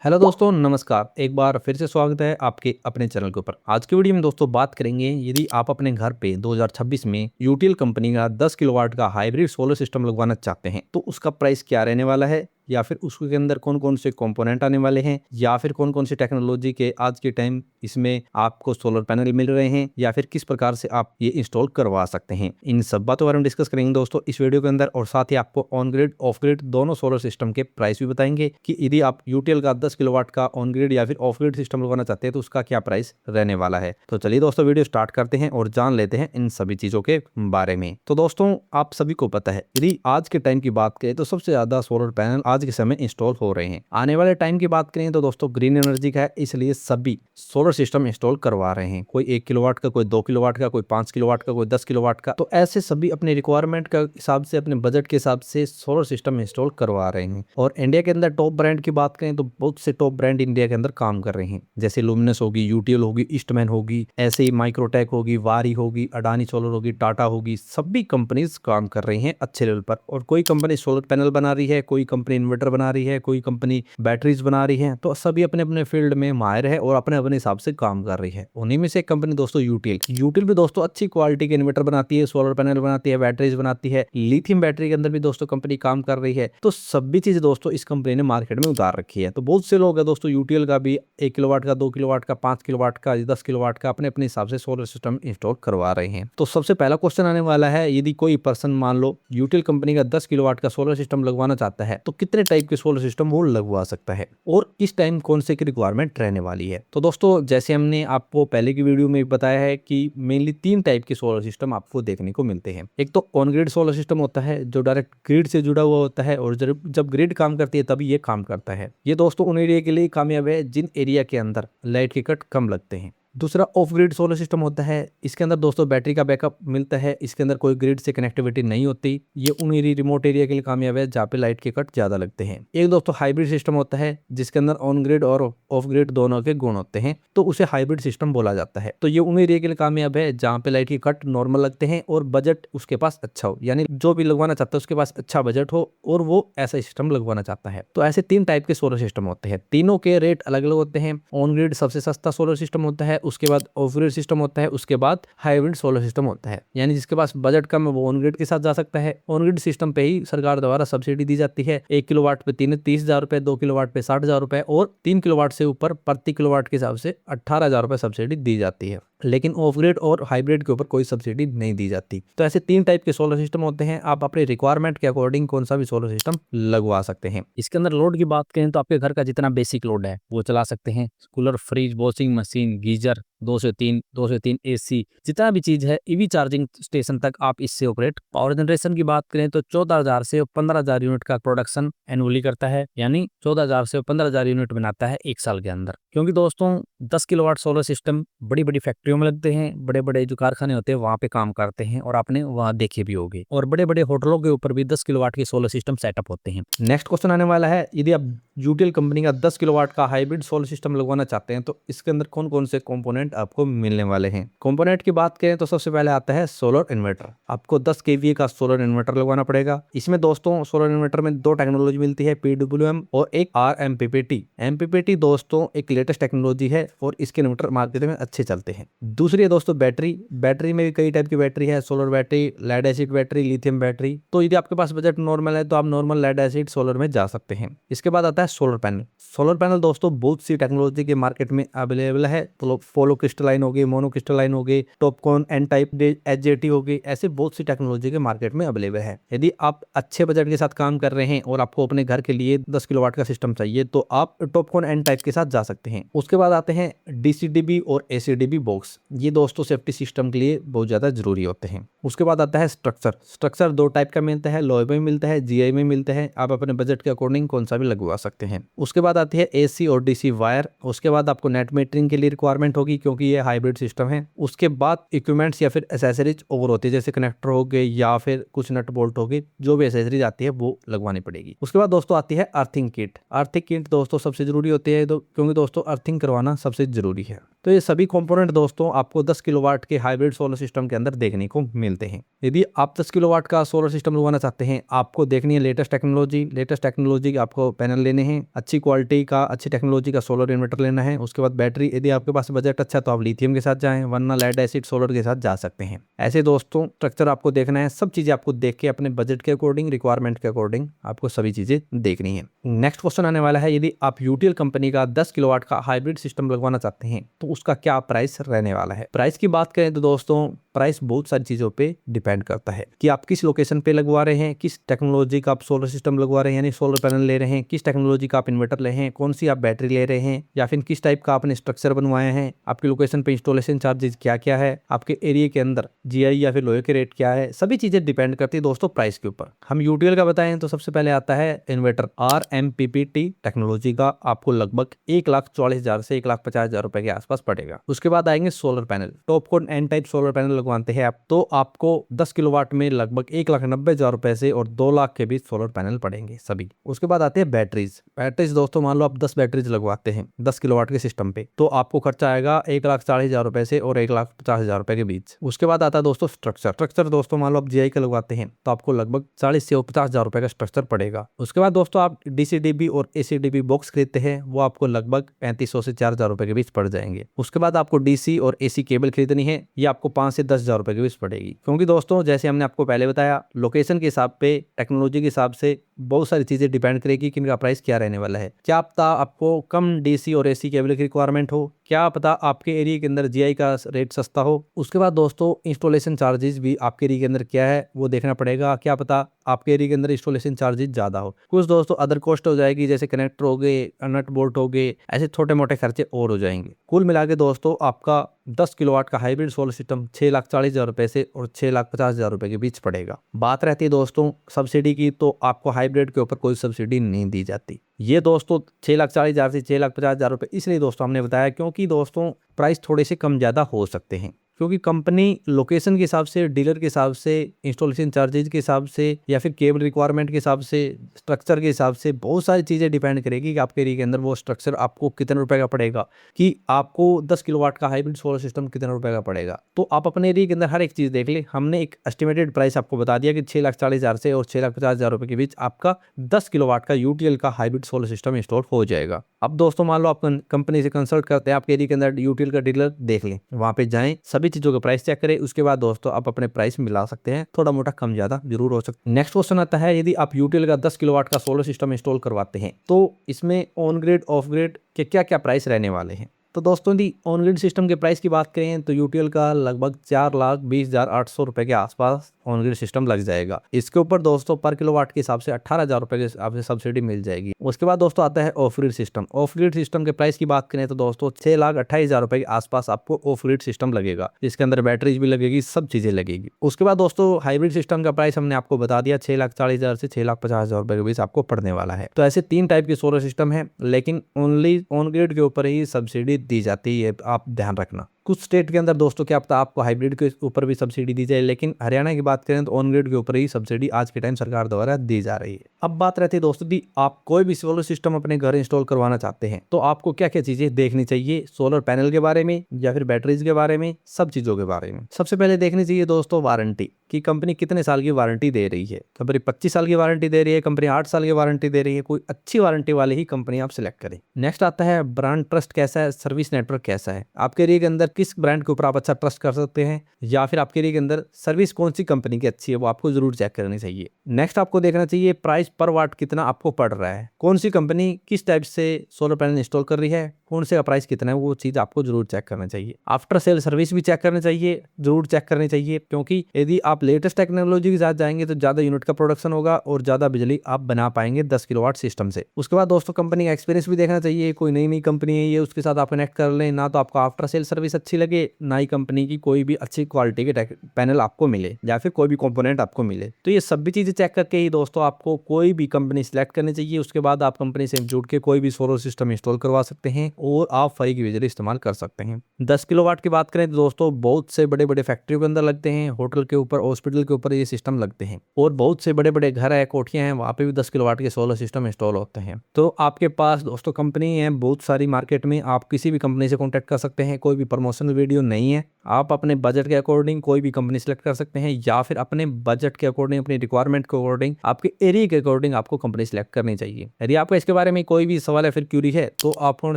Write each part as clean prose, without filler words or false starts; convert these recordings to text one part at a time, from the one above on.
Hello दोस्तों, नमस्कार। एक बार फिर से स्वागत है आपके अपने चैनल के ऊपर। आज की वीडियो में दोस्तों बात करेंगे, यदि आप अपने घर पे 2026 में यूटीएल कंपनी का 10 किलोवाट का हाइब्रिड सोलर सिस्टम लगवाना चाहते हैं तो उसका प्राइस क्या रहने वाला है, या फिर उसके अंदर कौन कौन से कंपोनेंट आने वाले हैं, या फिर कौन कौन सी टेक्नोलॉजी के आज के टाइम इसमें आपको सोलर पैनल मिल रहे हैं, या फिर किस प्रकार से आप ये इंस्टॉल करवा सकते हैं, इन सब बातों के बारे में डिस्कस करेंगे दोस्तों इस वीडियो के अंदर। और साथ ही आपको ऑन ग्रिड ऑफ ग्रिड दोनों सोलर सिस्टम के प्राइस भी बताएंगे कि यदि आप यूटीएल का 10 किलोवाट का ऑन ग्रिड या फिर ऑफ ग्रिड सिस्टम लगवाना चाहते हैं तो उसका क्या प्राइस रहने वाला है। तो चलिए दोस्तों वीडियो स्टार्ट करते हैं और जान लेते हैं इन सभी चीजों के बारे में। तो दोस्तों आप सभी को पता है, यदि आज के टाइम की बात करें तो सबसे ज्यादा सोलर पैनल आज के समय इंस्टॉल हो रहे हैं। आने वाले टाइम की बात करें तो दोस्तों ग्रीन एनर्जी का है, इसलिए सभी सोलर सिस्टम इंस्टॉल करवा रहे हैं। कोई 1 किलोवाट का, कोई 2 किलोवाट का, कोई 5 किलोवाट का, कोई 10 किलोवाट का। तो ऐसे सभी अपने रिक्वायरमेंट का हिसाब से, अपने बजट के हिसाब से सोलर सिस्टम इंस्टॉल करवा रहे हैं। और इंडिया के अंदर टॉप ब्रांड की बात करें तो बहुत से टॉप ब्रांड इंडिया के अंदर काम कर रहे हैं, जैसे लुमिनस होगी, यूटीएल होगी, ईस्टमैन होगी, ऐसे ही माइक्रोटेक होगी, वारी होगी, अडानी सोलर होगी, टाटा होगी। सभी कंपनीज काम कर रही हैं अच्छे लेवल पर। और कोई कंपनी सोलर पैनल बना रही है, कोई कंपनी इन्वर्टर बना रही है, कोई कंपनी बैटरीज बना रही है। तो सभी अपने अपने फील्ड में माहिर है और अपने अपने हिसाब से काम कर रही है। उन्हीं में से एक कंपनी दोस्तों यूटीएल भी दोस्तों अच्छी क्वालिटी के इन्वर्टर बनाती है, सोलर पैनल बनाती है, बैटरीज बनाती है। लिथियम बैटरी के अंदर भी दोस्तों कंपनी काम कर रही है। तो सभी चीज दोस्तों इस कंपनी ने मार्केट में उतार रखी है। तो बहुत से लोग हैं दोस्तों यूटीएल का भी 1 किलोवाट का, 2 किलोवाट का, 5 किलोवाट का, 10 किलोवाट का अपने अपने हिसाब से सोलर सिस्टम इंस्टॉल करवा रहे हैं। तो सबसे पहला क्वेश्चन आने वाला है, यदि कोई पर्सन मान लो यूटीएल कंपनी का 10 किलोवाट का सोलर सिस्टम लगवाना चाहता है तो कितने टाइप के सोलर सिस्टम वो लगवा सकता है और किस टाइम कौन से की रिक्वायरमेंट रहने वाली है। तो दोस्तों जैसे हमने आपको पहले की वीडियो में बताया है कि मेनली 3 टाइप के सोलर सिस्टम आपको देखने को मिलते हैं। एक तो ऑन ग्रिड सोलर सिस्टम होता है जो डायरेक्ट ग्रिड से जुड़ा हुआ होता है, और जब ग्रिड काम करती है तभी ये काम करता है। ये दोस्तों उन एरिया के लिए कामयाब है जिन एरिया के अंदर लाइट के कट कम लगते हैं। दूसरा ऑफ ग्रिड सोलर सिस्टम होता है, इसके अंदर दोस्तों बैटरी का बैकअप मिलता है, इसके अंदर कोई ग्रिड से कनेक्टिविटी नहीं होती। ये उन रिमोट एरिया के लिए कामयाब है जहाँ पे लाइट के कट ज्यादा लगते हैं। एक दोस्तों हाइब्रिड सिस्टम होता है जिसके अंदर ऑन ग्रिड और ऑफ ग्रिड दोनों के गुण होते हैं, तो उसे हाइब्रिड सिस्टम बोला जाता है। तो ये उन एरिया के लिए कामयाब है जहाँ पे लाइट के कट नॉर्मल लगते हैं और बजट उसके पास अच्छा हो, यानी जो भी लगवाना चाहता है उसके पास अच्छा बजट हो और वो ऐसा सिस्टम लगवाना चाहता है। तो ऐसे 3 टाइप के सोलर सिस्टम होते हैं, तीनों के रेट अलग अलग होते हैं। ऑन ग्रिड सबसे सस्ता सोलर सिस्टम होता है, उसके बाद ऑफ ग्रिड सिस्टम होता है, उसके बाद हाइब्रिड सोलर सिस्टम होता है। यानी जिसके पास बजट कम है वो ऑन ग्रिड के साथ जा सकता है। ऑन ग्रिड सिस्टम पे ही सरकार द्वारा सब्सिडी दी जाती है। 1 किलोवाट पे 30,000 रुपए, 2 किलोवाट पे 60,000 रुपए और 3 किलोवाट से ऊपर प्रति किलोवाट के हिसाब से 18,000 रुपए सब्सिडी दी जाती है। लेकिन ऑफ ग्रिड और हाइब्रिड के ऊपर कोई सब्सिडी नहीं दी जाती। तो ऐसे 3 टाइप के सोलर सिस्टम होते हैं, आप अपने रिक्वायरमेंट के अकॉर्डिंग कौन सा भी सोलर सिस्टम लगवा सकते हैं। इसके अंदर लोड की बात करें तो आपके घर का जितना बेसिक लोड है वो चला सकते हैं। Cooler, fridge, washing machine, geyser, 2 से 3 एसी, जितना भी चीज है, ईवी चार्जिंग स्टेशन तक आप इससे ऑपरेट। पावर जनरेशन की बात करें तो 14,000 से 15,000 यूनिट का प्रोडक्शन एनुअली करता है, यानी 14,000 से 15,000 यूनिट बनाता है 1 साल के अंदर। क्योंकि दोस्तों 10 किलोवाट सोलर सिस्टम बड़ी बड़ी फैक्ट्रियों में लगते हैं, बड़े बड़े जो कारखाने होते हैं वहां पे काम करते हैं, और आपने वहां देखे भी होंगे। और बड़े बड़े होटलों के ऊपर भी 10 किलोवाट के सोलर सिस्टम सेटअप होते हैं। नेक्स्ट क्वेश्चन आने वाला है, यदि आप यूटीएल कंपनी का 10 किलोवाट का हाइब्रिड सोलर सिस्टम लगवाना चाहते हैं तो इसके अंदर कौन कौन से कंपोनेंट आपको मिलने वाले हैं। कंपोनेंट की बात करें तो सबसे पहले आता है सोलर इन्वर्टर। आपको 10 केवीए का सोलर इन्वर्टर लगवाना पड़ेगा। इसमें दोस्तों सोलर इन्वर्टर में 2 टेक्नोलॉजी मिलती है, PWM और एक RMPPT। MPPT दोस्तों एक लेटेस्ट टेक्नोलॉजी है और इसके इन्वर्टर मार्केट में अच्छे चलते हैं। दूसरी है दोस्तों बैटरी में भी कई टाइप की बैटरी है, solar battery, lead acid battery, lithium battery. तो यदि आपके पास बजट नॉर्मल है तो आप नॉर्मल लेड एसिड सोलर में जा सकते हैं। इसके बाद आता है सोलर पैनल दोस्तों बहुत सी टेक्नोलॉजी के मार्केट में अवेलेबल है। पोलो क्रिस्टलाइन हो गई, मोनो क्रिस्टलाइन हो गई, टॉपकॉन, एन टाइप, HJT हो गई, ऐसे बहुत सी टेक्नोलॉजी के मार्केट में अवेलेबल है। यदि आप अच्छे बजट के साथ काम कर रहे हैं और आपको अपने घर के लिए 10 किलोवाट का सिस्टम चाहिए तो आप टॉपकॉन एन टाइप के साथ जा सकते हैं। उसके बाद आते हैं DCDB और ACDB बॉक्स। ये दोस्तों सेफ्टी सिस्टम के लिए बहुत ज्यादा जरूरी होते हैं। उसके बाद आता है स्ट्रक्चर 2 टाइप का मिलता है, लॉय में मिलता है, GI में मिलता है। आप अपने बजट के अकॉर्डिंग कौन सा भी लगवा सकते हैं। उसके बाद आती है AC और DC वायर। उसके बाद आपको नेट मीटरिंग के लिए रिक्वायरमेंट होगी क्योंकि ये हाइब्रिड सिस्टम है। उसके बाद इक्विपमेंट्स या फिर एसेसरीज और होती है, जैसे कनेक्टर हो गए या फिर कुछ नट बोल्ट हो गए, जो भी एसेसरीज आती है वो लगवानी पड़ेगी। उसके बाद दोस्तों आती है अर्थिंग किट दोस्तों सबसे जरूरी होती है, क्योंकि दोस्तों अर्थिंग करवाना सबसे जरूरी है। तो ये सभी कंपोनेंट दोस्तों दोस्तों आपको 10 किलोवाट के हाइब्रिड सोलर सिस्टम के अंदर देखने को मिलते हैं। यदि आप 10 किलोवाट का सोलर सिस्टम लगवाना चाहते हैं, आपको देखनी है लेटेस्ट टेक्नोलॉजी के आपको पैनल लेने हैं, अच्छी क्वालिटी का अच्छी टेक्नोलॉजी का सोलर इन्वर्टर लेना है। उसके बाद बैटरी, यदि आपके पास बजट अच्छा तो आप लिथियम के साथ जाएं, वरना लेड एसिड सोलर के साथ जा सकते हैं। ऐसे दोस्तों स्ट्रक्चर आपको देखना है, सब चीजें आपको देख के अपने बजट के अकॉर्डिंग, रिक्वायरमेंट के अकॉर्डिंग आपको सभी चीजें देखनी है। नेक्स्ट क्वेश्चन आने वाला है, यदि आप यूटीएल कंपनी का 10 किलोवाट का हाइब्रिड सिस्टम लगवाना चाहते हैं तो उसका क्या प्राइस रहने वाला है। प्राइस की बात करें तो दोस्तों प्राइस बहुत सारी चीजों पे डिपेंड करता है कि आप किस लोकेशन पे लगवा रहे हैं, किस टेक्नोलॉजी का आप सोलर सिस्टम लगवा रहे हैं, यानी सोलर पैनल ले रहे हैं, किस टेक्नोलॉजी का आप इन्वर्टर ले रहे हैं, कौन सी आप बैटरी ले रहे हैं, या फिर किस टाइप का आपने स्ट्रक्चर बनवाया है, आपकी लोकेशन पे इंस्टॉलेशन चार्जेस क्या क्या है, आपके एरिया के अंदर जीआई या फिर लोहे के रेट क्या है, सभी चीजें डिपेंड करती है दोस्तों प्राइस के ऊपर। हम यूटीएल का बताएं तो सबसे पहले आता है इन्वर्टर RMPPT टेक्नोलॉजी का, आपको लगभग 1,40,000 से 1,50,000 रुपए के आसपास पड़ेगा। उसके बाद आएंगे solar panel, TOPCon N type solar panel लगवाते हैं आप तो आपको 10 किलोवाट में लगभग 1,90,000 रुपए से और 2 लाख के बीच सोलर पैनल पड़ेंगे सभी। उसके बाद आते हैं बैटरीज दोस्तों, मान लो आप 10 बैटरीज लगवाते हैं 10 किलोवाट के सिस्टम पे, तो आपको खर्चा आएगा 1,40,000 रुपए से और 1,50,000 रुपए के बीच। उसके बाद आता है दोस्तों स्ट्रक्चर दोस्तों, मान लो आप जीआई का लगवाते हैं तो आपको लगभग 40 से 50,000 रुपए का स्ट्रक्चर पड़ेगा। उसके बाद दोस्तों आप DCDB और ACDB बॉक्स खरीदते हैं, वो आपको लगभग 3,500 से 4,000 रुपए के बीच पड़ जाएंगे। उसके बाद आपको DC और AC केबल खरीदनी है, ये आपको 5 से 10,000 रुपए के बीच पड़ेगी। क्योंकि दोस्तों जैसे हमने आपको पहले बताया, लोकेशन के हिसाब पे, टेक्नोलॉजी के हिसाब से बहुत सारी चीजें डिपेंड करेगी कि इनका प्राइस क्या रहने वाला है। क्या पता आपको कम DC और AC केबल की रिक्वायरमेंट हो, क्या पता आपके एरिया के अंदर जीआई का रेट सस्ता हो। उसके बाद दोस्तों इंस्टॉलेशन चार्जेस भी आपके एरिया के अंदर क्या है वो देखना पड़ेगा, क्या पता आपके एरिया के अंदर इंस्टॉलेशन चार्जेस ज्यादा हो। कुछ दोस्तों अदर कॉस्ट हो जाएगी, जैसे कनेक्टर हो गए, नट बोल्ट हो गए, ऐसे छोटे मोटे खर्चे और हो जाएंगे। कुल मिला के दोस्तों आपका 10 किलोवाट का हाइब्रिड सोलर सिस्टम 6,40,000 रुपए से और 6,50,000 रुपए के बीच पड़ेगा। बात रहती है दोस्तों सब्सिडी की, तो आपको हाइब्रिड के ऊपर कोई सब्सिडी नहीं दी जाती। ये दोस्तों 6,40,000 से 6,50,000 रुपए इसलिए दोस्तों हमने बताया क्योंकि दोस्तों प्राइस थोड़े से कम ज्यादा हो सकते हैं, क्योंकि कंपनी लोकेशन के हिसाब से, डीलर के हिसाब से, इंस्टॉलेशन चार्जेज के हिसाब से, या फिर केबल रिक्वायरमेंट के हिसाब से, स्ट्रक्चर के हिसाब से बहुत सारी चीज़ें डिपेंड करेगी कि आपके एरिया के अंदर वो स्ट्रक्चर आपको कितने रुपए का पड़ेगा, कि आपको 10 किलोवाट का हाइब्रिड सोलर सिस्टम कितने रुपए का पड़ेगा। तो आप अपने एरिया के अंदर हर एक चीज़ देख ले। हमने एक एस्टिमेटेड प्राइस आपको बता दिया कि 6,40,000 से और 6,50,000 रुपए के बीच आपका 10 किलोवाट का यूटीएल का हाइब्रिड सोलर सिस्टम इंस्टॉल हो जाएगा। अब दोस्तों मान लो आप कंपनी से कंसल्ट करते हैं, आपके एरिया के अंदर यूटीएल का डीलर देख लें, वहाँ पे जाएं, सभी चीज़ों का प्राइस चेक करें, उसके बाद दोस्तों आप अपने प्राइस मिला सकते हैं, थोड़ा मोटा कम ज्यादा जरूर हो सकता है। नेक्स्ट क्वेश्चन आता है, यदि आप यूटीएल का 10 किलोवाट का सोलर सिस्टम इंस्टॉल करवाते हैं तो इसमें ऑन ग्रिड ऑफ ग्रिड के क्या क्या प्राइस रहने वाले हैं। तो दोस्तों यदि ऑन ग्रिड सिस्टम के प्राइस की बात करें तो यूटीएल का लगभग 4,20,800 रुपए के आसपास ऑन ग्रिड सिस्टम लग जाएगा। इसके ऊपर दोस्तों पर किलोवाट के हिसाब से 18,000 रुपए के हिसाब से सब्सिडी मिल जाएगी। उसके बाद दोस्तों आता है of grid system. Of grid system के प्राइस की बात करें तो दोस्तों 6,28,000 रुपए के आसपास आपको ऑफ ग्रिड सिस्टम लगेगा, जिसके अंदर बैटरीज भी लगेगी, सब चीजें लगेगी। उसके बाद दोस्तों हाइब्रिड सिस्टम का प्राइस हमने आपको बता दिया 6,40,000 से 6,50,000 रुपए के बीच आपको पड़ने वाला है। तो ऐसे 3 टाइप के सोलर सिस्टम है, लेकिन ओनली ऑन ग्रिड के ऊपर ही सब्सिडी दी जाती है, आप ध्यान रखना। कुछ स्टेट के अंदर दोस्तों क्या पता आपको हाइब्रिड के ऊपर भी सब्सिडी दी जाए, लेकिन हरियाणा की बात करें तो ऑन ग्रिड के ऊपर ही सब्सिडी आज के टाइम सरकार द्वारा दी जा रही है। अब बात रहती है दोस्तों कि आप कोई भी सोलर सिस्टम अपने घर इंस्टॉल करवाना चाहते हैं तो आपको क्या क्या चीजें देखनी चाहिए, सोलर पैनल के बारे में या फिर बैटरीज के बारे में, सब चीजों के बारे में। सबसे पहले देखनी चाहिए दोस्तों वारंटी, कि कंपनी कितने साल की वारंटी दे रही है। कंपनी 25 साल की वारंटी दे रही है, कंपनी 8 साल की वारंटी दे रही है, कोई अच्छी वारंटी वाली ही कंपनी आप सिलेक्ट करें। नेक्स्ट आता है ब्रांड ट्रस्ट कैसा है, सर्विस नेटवर्क कैसा है, आपके एरिया के अंदर किस ब्रांड के ऊपर आप अच्छा ट्रस्ट कर सकते हैं, या फिर आपके एरिया के अंदर सर्विस कौन सी कंपनी की अच्छी है, वो आपको जरूर चेक करनी चाहिए। नेक्स्ट आपको देखना चाहिए प्राइस पर वाट कितना आपको पड़ रहा है, कौन सी कंपनी किस टाइप से सोलर पैनल इंस्टॉल कर रही है, कौन से का प्राइस कितना है, वो चीज आपको जरूर चेक करना चाहिए। आफ्टर सेल सर्विस भी चेक करनी चाहिए, जरूर चेक करनी चाहिए, क्योंकि यदि आप लेटेस्ट टेक्नोलॉजी के साथ जाएंगे तो ज्यादा यूनिट का प्रोडक्शन होगा और ज्यादा बिजली आप बना पाएंगे 10 किलोवाट सिस्टम से। उसके बाद दोस्तों कंपनी का एक्सपीरियंस भी देखना चाहिए, कोई नई कंपनी है ये, उसके साथ आप कनेक्ट कर लें, ना तो आपको आफ्टर सेल सर्विस अच्छी लगे, ना ही कंपनी की कोई भी अच्छी क्वालिटी के पैनल आपको मिले या फिर कोई भी कंपोनेंट आपको मिले। तो ये सभी चीजें चेक करके ही दोस्तों आपको कोई भी कंपनी सिलेक्ट करनी चाहिए। उसके बाद आप कंपनी से जुड़ के कोई भी सोलर सिस्टम इंस्टॉल करवा सकते हैं और आप फ्री की बिजली इस्तेमाल कर सकते हैं। 10 किलोवाट की बात करें तो दोस्तों बहुत से बड़े बड़े फैक्ट्री के अंदर लगते हैं, होटल के ऊपर, हॉस्पिटल के ऊपर ये सिस्टम लगते हैं, और बहुत से बड़े बड़े घर है, कोठियां हैं, वहां पे भी 10 किलोवाट के सोलर सिस्टम इंस्टॉल होते हैं। तो आपके पास दोस्तों कंपनी है बहुत सारी मार्केट में, आप किसी भी कंपनी से कॉन्टैक्ट कर सकते हैं, कोई भी प्रमोशन प्रमोशनल वीडियो नहीं है। आप अपने बजट के अकॉर्डिंग कोई भी कंपनी सेलेक्ट कर सकते हैं, या फिर अपने बजट के अकॉर्डिंग, अपनी रिक्वायरमेंट के अकॉर्डिंग, आपके एरिया के अकॉर्डिंग आपको कंपनी सेलेक्ट करनी चाहिए। यदि आपका इसके बारे में कोई भी सवाल या फिर क्यूरी है तो आप फोन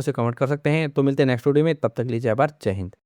से कमेंट कर सकते हैं। तो मिलते हैं नेक्स्ट वीडियो में, तब तक के लिए जय भारत, जय हिंद।